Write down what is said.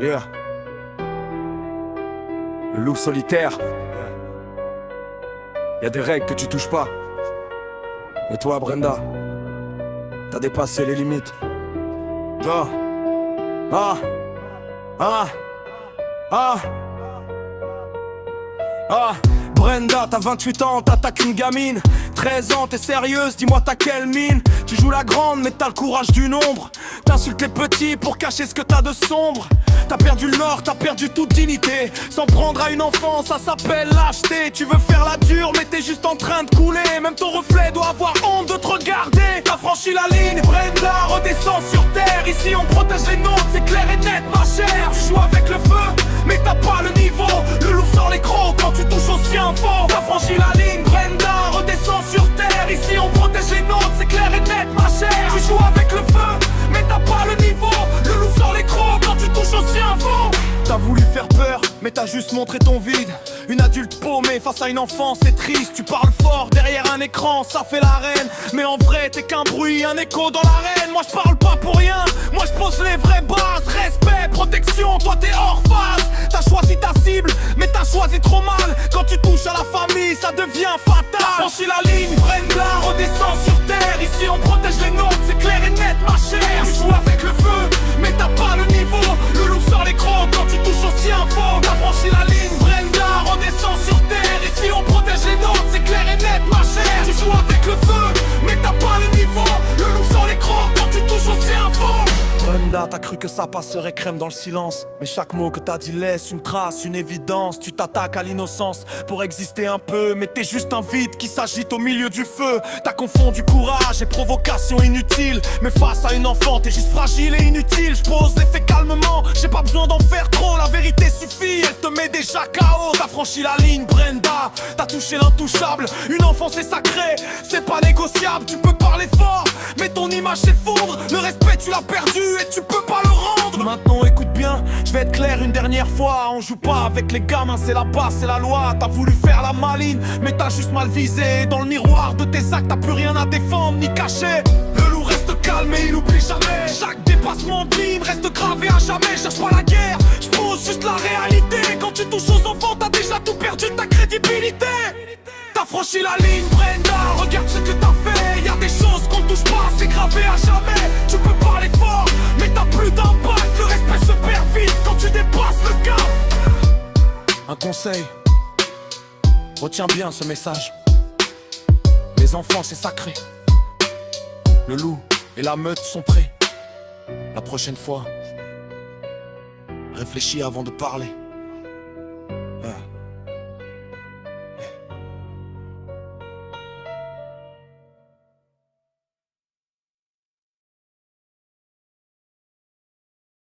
Yeah. Le loup solitaire. Y'a des règles que tu touches pas. Mais toi, Brenda, t'as dépassé les limites. Brenda, t'as 28 ans, t'attaques une gamine. 13 ans, t'es sérieuse, dis-moi t'as quelle mine. Tu joues la grande, mais t'as le courage du nombre. T'insultes les petits pour cacher ce que t'as de sombre. T'as perdu le nord, t'as perdu toute dignité. S'en prendre à une enfant, ça s'appelle lâcheté. Tu veux faire la dure, mais t'es juste en train de couler. Même ton reflet doit avoir honte de te regarder. T'as franchi la ligne, Brenda, redescends sur terre. Ici on protège les nôtres, c'est clair et net ma chère. Tu joues avec le feu, mais t'as pas le niveau. Le loup sort les crocs quand tu touches au sien fort. T'as franchi la ligne, Brenda, redescends sur terre. Ici on protège les nôtres, c'est clair et net ma chère. Tu joues avec le feu, mais t'as pas le niveau. Le loup sort les crocs quand tu touches au sien fort. T'as voulu faire peur, mais t'as juste montré ton vide. Une adulte paumée face à une enfant, c'est triste. Tu parles fort derrière un écran, ça fait la reine. Mais en vrai, t'es qu'un bruit, un écho dans l'arène. Moi je parle pas pour rien, moi je pose les vraies bases. Respect, protection, toi t'es hors phase. T'as choisi ta cible, mais t'as choisi trop mal. Quand tu touches à la famille, ça devient fatal. T'as franchi la ligne, Brenda, redescends sur terre. Ici on protège les nôtres, c'est clair et net ma chère. Tu joues avec le feu, mais t'as pas le niveau. Le loup sort les crocs quand tu touches aussi un fond. T'as franchi la ligne, Brenda, redescends sur terre. Ici on protège les nôtres, c'est clair et net ma chère. Tu joues avec le feu, mais t'as pas le niveau. Le loup sort les crocs quand tu touches aussi un fond. Brenda, t'as cru que ça passerait crème dans le silence. Mais chaque mot que t'as dit laisse une trace, une évidence. Tu t'attaques à l'innocence pour exister un peu. Mais t'es juste un vide qui s'agite au milieu du feu. T'as confondu courage et provocation inutile. Mais face à une enfant, t'es juste fragile et inutile. J'pose les faits calmement, j'ai pas besoin d'en faire trop. La vérité suffit, elle te met déjà KO. T'as franchi la ligne, Brenda, t'as touché l'intouchable. Une enfant c'est sacré, c'est pas négociable. Tu peux parler fort, mais ton image s'effondre. Le respect tu l'as perdu et tu peux pas le rendre. Maintenant écoute bien, je vais être clair une dernière fois. On joue pas avec les gamins, c'est la base, c'est la loi. T'as voulu faire la maline, mais t'as juste mal visé. Dans le miroir de tes actes, t'as plus rien à défendre ni cacher. Le loup reste calme et il oublie jamais. Chaque dépassement de ligne reste gravé à jamais. Cherche pas la guerre, je pose juste la réalité. Quand tu touches aux enfants, t'as déjà tout perdu de ta crédibilité. T'as franchi la ligne, Brenda, regarde ce que t'as fait. Y'a des choses qu'on touche pas, c'est gravé à jamais. Tu peux parler fort, mais t'as plus d'impact. Le respect se perd vite quand tu dépasses le cap. Un conseil, retiens bien ce message. Les enfants c'est sacré. Le loup et la meute sont prêts. La prochaine fois, réfléchis avant de parler.